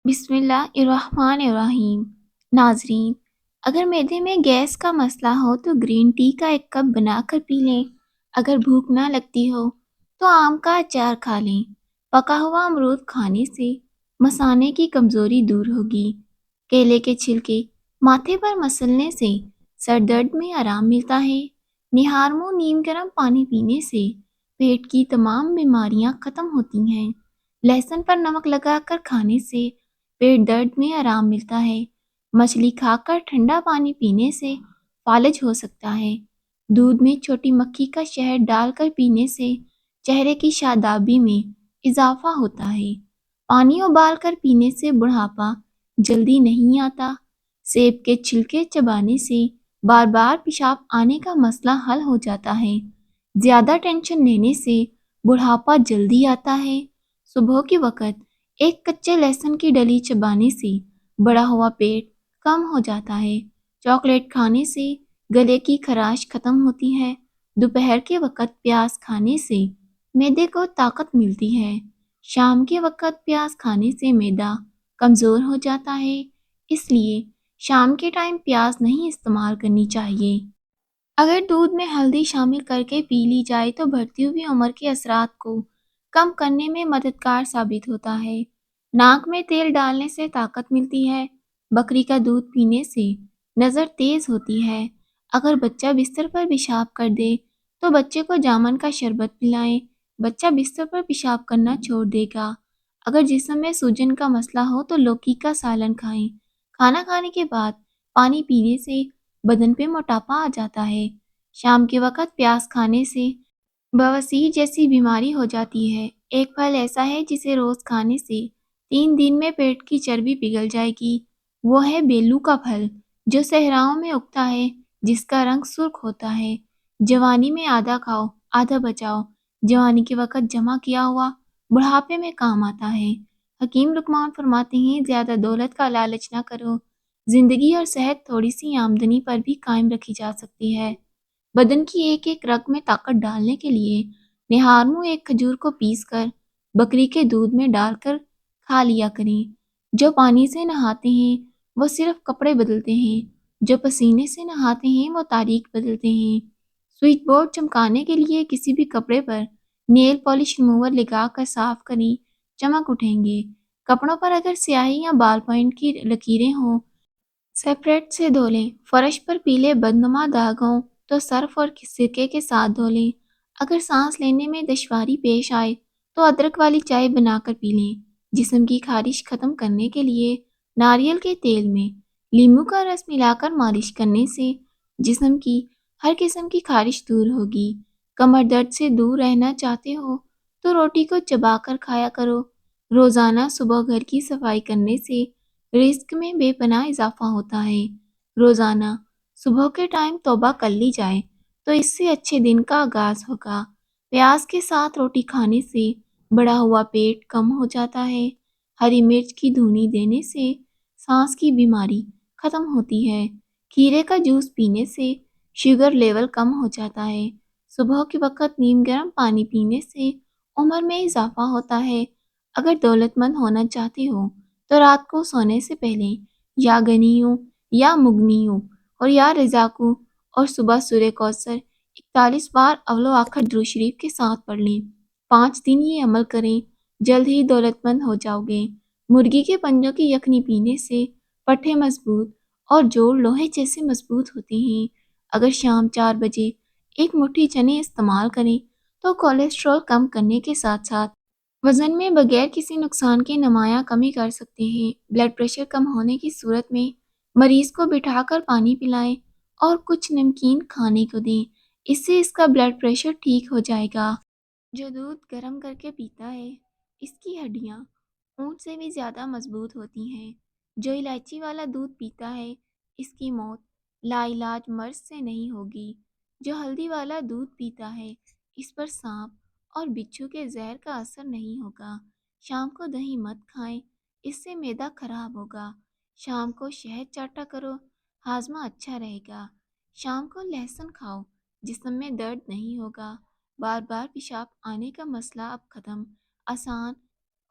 بسم اللہ الرحمن الرحیم۔ ناظرین، اگر معدے میں گیس کا مسئلہ ہو تو گرین ٹی کا ایک کپ بنا کر پی لیں۔ اگر بھوک نہ لگتی ہو تو آم کا اچار کھا لیں۔ پکا ہوا امرود کھانے سے مثانے کی کمزوری دور ہوگی۔ کیلے کے چھلکے ماتھے پر مسلنے سے سر درد میں آرام ملتا ہے۔ نہار منہ نیم گرم پانی پینے سے پیٹ کی تمام بیماریاں ختم ہوتی ہیں۔ لہسن پر نمک لگا کر کھانے سے پیٹ درد میں آرام ملتا ہے۔ مچھلی کھا کر ٹھنڈا پانی پینے سے فالج ہو سکتا ہے۔ دودھ میں چھوٹی مکھی کا شہد ڈال کر پینے سے چہرے کی شادابی میں اضافہ ہوتا ہے۔ پانی ابال کر پینے سے بڑھاپا جلدی نہیں آتا۔ سیب کے چھلکے چبانے سے بار بار پیشاب آنے کا مسئلہ حل ہو جاتا ہے۔ زیادہ ٹینشن لینے سے بڑھاپا جلدی آتا ہے۔ صبح کے وقت ایک کچے لہسن کی ڈلی چبانے سے بڑا ہوا پیٹ کم ہو جاتا ہے۔ چاکلیٹ کھانے سے گلے کی خراش ختم ہوتی ہے۔ دوپہر کے وقت پیاز کھانے سے معدے کو طاقت ملتی ہے۔ شام کے وقت پیاز کھانے سے معدہ کمزور ہو جاتا ہے، اس لیے شام کے ٹائم پیاز نہیں استعمال کرنی چاہیے۔ اگر دودھ میں ہلدی شامل کر کے پی لی جائے تو بڑھتی ہوئی عمر کے اثرات کو کم کرنے میں مددگار ثابت ہوتا ہے۔ ناک میں تیل ڈالنے سے طاقت ملتی ہے۔ بکری کا دودھ پینے سے نظر تیز ہوتی ہے۔ اگر بچہ بستر پر پیشاب کر دے تو بچے کو جامن کا شربت پلائیں، بچہ بستر پر پیشاب کرنا چھوڑ دے گا۔ اگر جسم میں سوجن کا مسئلہ ہو تو لوکی کا سالن کھائیں۔ کھانا کھانے کے بعد پانی پینے سے بدن پہ موٹاپا آ جاتا ہے۔ شام کے وقت پیاز کھانے سے بواسیر جیسی بیماری ہو جاتی ہے۔ ایک پھل ایسا ہے جسے روز کھانے سے 3 دن میں پیٹ کی چربی پگھل جائے گی۔ وہ ہے بیلو کا پھل، جو صحراؤں میں اگتا ہے، جس کا رنگ سرخ ہوتا ہے۔ جوانی میں آدھا کھاؤ آدھا بچاؤ۔ جوانی کے وقت جمع کیا ہوا بڑھاپے میں کام آتا ہے۔ حکیم لقمان فرماتے ہیں، زیادہ دولت کا لالچ نہ کرو۔ زندگی اور صحت تھوڑی سی آمدنی پر بھی قائم رکھی جا سکتی ہے۔ بدن کی ایک ایک رگ میں طاقت ڈالنے کے لیے نہار منہ ایک کھجور کو پیس کر بکری کے دودھ میں ڈال کر کھا لیا کریں۔ جو پانی سے نہاتے ہیں وہ صرف کپڑے بدلتے ہیں، جو پسینے سے نہاتے ہیں وہ تاریخ بدلتے ہیں۔ سوئچ بورڈ چمکانے کے لیے کسی بھی کپڑے پر نیل پالش ریموور لگا کر صاف کریں، چمک اٹھیں گے۔ کپڑوں پر اگر سیاہی یا بال پوائنٹ کی لکیریں ہوں، سیپریٹ سے دھو لیں۔ فرش پر پیلے بدنما داغ ہوں تو سرف اور سرکے کے ساتھ دھو لیں۔ اگر سانس لینے میں دشواری پیش آئے تو ادرک والی چائے بنا کر پی لیں۔ جسم کی خارش ختم کرنے کے لیے ناریل کے تیل میں لیموں کا رس ملا کر مالش کرنے سے جسم کی ہر قسم کی خارش دور ہوگی۔ کمر درد سے دور رہنا چاہتے ہو تو روٹی کو چبا کر کھایا کرو۔ روزانہ صبح گھر کی صفائی کرنے سے رزق میں بے پناہ اضافہ ہوتا ہے۔ روزانہ صبح کے ٹائم توبہ کر لی جائے تو اس سے اچھے دن کا آغاز ہوگا۔ پیاز کے ساتھ روٹی کھانے سے بڑا ہوا پیٹ کم ہو جاتا ہے۔ ہری مرچ کی دھونی دینے سے سانس کی بیماری ختم ہوتی ہے۔ کھیرے کا جوس پینے سے شوگر لیول کم ہو جاتا ہے۔ صبح کے وقت نیم گرم پانی پینے سے عمر میں اضافہ ہوتا ہے۔ اگر دولت مند ہونا چاہتے ہو تو رات کو سونے سے پہلے یا گنیوں یا مگنیوں اور یا رضاکو اور صبح سورہ کوثر 41 بار اول و آخر درود شریف کے ساتھ پڑھ لیں۔ 5 دن یہ عمل کریں، جلد ہی دولت مند ہو جاؤ گے۔ مرغی کے پنجوں کی یخنی پینے سے پٹھے مضبوط اور جوڑ لوہے جیسے مضبوط ہوتے ہیں۔ اگر شام 4 بجے ایک مٹھی چنے استعمال کریں تو کولیسٹرول کم کرنے کے ساتھ ساتھ وزن میں بغیر کسی نقصان کے نمایاں کمی کر سکتے ہیں۔ بلڈ پریشر کم ہونے کی صورت میں مریض کو بٹھا کر پانی پلائیں اور کچھ نمکین کھانے کو دیں، اس سے اس کا بلڈ پریشر ٹھیک ہو جائے گا۔ جو دودھ گرم کر کے پیتا ہے اس کی ہڈیاں اونٹ سے بھی زیادہ مضبوط ہوتی ہیں۔ جو الائچی والا دودھ پیتا ہے اس کی موت لا علاج مرض سے نہیں ہوگی۔ جو ہلدی والا دودھ پیتا ہے اس پر سانپ اور بچھو کے زہر کا اثر نہیں ہوگا۔ شام کو دہی مت کھائیں، اس سے معدہ خراب ہوگا۔ شام کو شہد چاٹا کرو، ہاضمہ اچھا رہے گا۔ شام کو لہسن کھاؤ، جسم میں درد نہیں ہوگا۔ بار بار پیشاب آنے کا مسئلہ اب ختم۔ آسان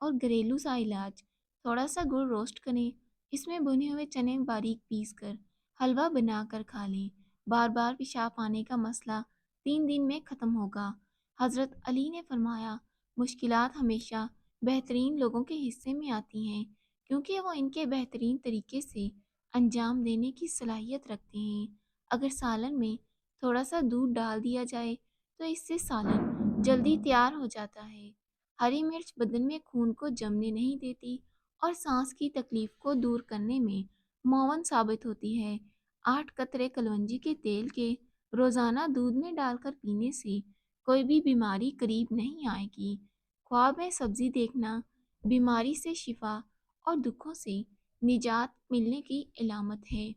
اور گھریلو سا علاج تھوڑا سا گڑ روسٹ کریں، اس میں بھنے ہوئے چنے باریک پیس کر حلوہ بنا کر کھا لیں۔ بار بار پیشاب آنے کا مسئلہ 3 دن میں ختم ہوگا۔ حضرت علی نے فرمایا، مشکلات ہمیشہ بہترین لوگوں کے حصے میں آتی ہیں، کیونکہ وہ ان کے بہترین طریقے سے انجام دینے کی صلاحیت رکھتے ہیں۔ اگر سالن میں تھوڑا سا دودھ ڈال دیا جائے تو اس سے سالن جلدی تیار ہو جاتا ہے۔ ہری مرچ بدن میں خون کو جمنے نہیں دیتی اور سانس کی تکلیف کو دور کرنے میں معاون ثابت ہوتی ہے۔ 8 قطرے کلونجی کے تیل کے روزانہ دودھ میں ڈال کر پینے سے کوئی بھی بیماری قریب نہیں آئے گی۔ خواب میں سبزی دیکھنا بیماری سے شفا اور دکھوں سے نجات ملنے کی علامت ہے۔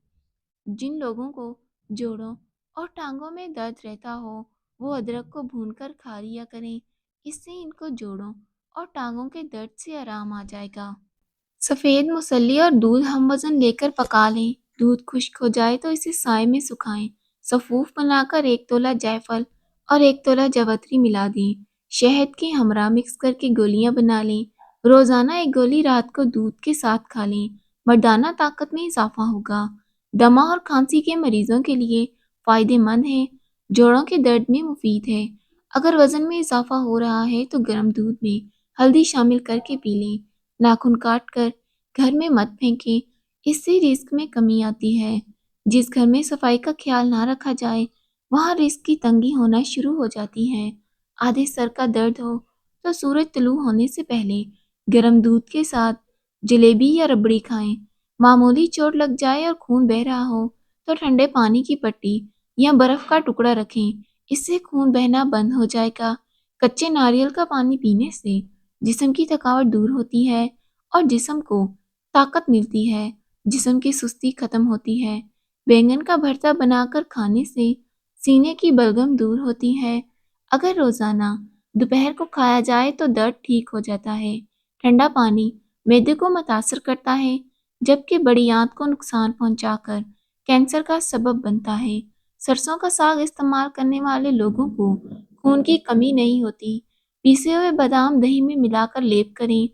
جن لوگوں کو جوڑوں اور ٹانگوں میں درد رہتا ہو وہ ادرک کو بھون کر کھا لیا کریں، اس سے ان کو جوڑوں اور ٹانگوں کے درد سے آرام آ جائے گا۔ سفید مسلی اور دودھ ہم وزن لے کر پکا لیں۔ دودھ خشک ہو جائے تو اسے سائے میں سکھائیں۔ سفوف بنا کر 1 تولہ جائفل اور 1 تولہ جوتری ملا دیں۔ شہد کے ہمراہ مکس کر کے گولیاں بنا لیں۔ روزانہ 1 گولی رات کو دودھ کے ساتھ کھا لیں۔ مردانہ طاقت میں اضافہ ہوگا۔ دمہ اور کھانسی کے مریضوں کے لیے فائدہ مند ہے۔ جوڑوں کے درد میں مفید ہے۔ اگر وزن میں اضافہ ہو رہا ہے تو گرم دودھ میں ہلدی شامل کر کے پی لیں۔ ناخن کاٹ کر گھر میں مت پھینکیں، اس سے رزق میں کمی آتی ہے۔ جس گھر میں صفائی کا خیال نہ رکھا جائے وہاں رزق کی تنگی ہونا شروع ہو جاتی ہے۔ آدھے سر کا درد ہو تو سورج طلوع ہونے سے پہلے گرم دودھ کے ساتھ جلیبی یا ربڑی کھائیں۔ معمولی چوٹ لگ جائے اور خون بہہ رہا ہو تو ٹھنڈے پانی کی پٹی یا برف کا ٹکڑا رکھیں، اس سے خون بہنا بند ہو جائے گا۔ کچے ناریل کا پانی پینے سے جسم کی تھکاوٹ دور ہوتی ہے اور جسم کو طاقت ملتی ہے، جسم کی سستی ختم ہوتی ہے۔ بینگن کا بھرتا بنا کر کھانے سے سینے کی بلغم دور ہوتی ہے۔ اگر روزانہ دوپہر کو کھایا جائے تو درد ٹھیک ہو جاتا ہے۔ ٹھنڈا پانی معدے کو متاثر کرتا ہے جبکہ بڑی آنت کو نقصان پہنچا کر کینسر کا سبب بنتا ہے۔ سرسوں کا ساگ استعمال کرنے والے لوگوں کو خون کی کمی نہیں ہوتی۔ پیسے ہوئے بادام دہی میں ملا کر لیپ کریں۔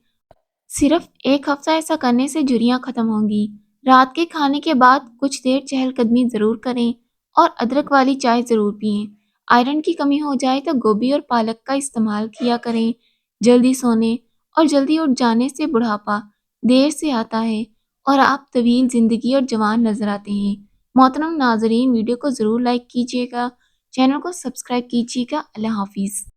صرف 1 ہفتہ ایسا کرنے سے جھریاں ختم ہوں گی۔ رات کے کھانے کے بعد کچھ دیر چہل قدمی ضرور کریں اور ادرک والی چائے ضرور پئیں۔ آئرن کی کمی ہو جائے تو گوبھی اور پالک کا استعمال کیا کریں۔ جلدی سونے اور جلدی اٹھ جانے سے بڑھاپا دیر سے آتا ہے اور آپ طویل زندگی اور جوان نظر آتے ہیں۔ محترم ناظرین، ویڈیو کو ضرور لائک کیجیے گا، چینل کو سبسکرائب کیجیے گا۔ اللہ حافظ۔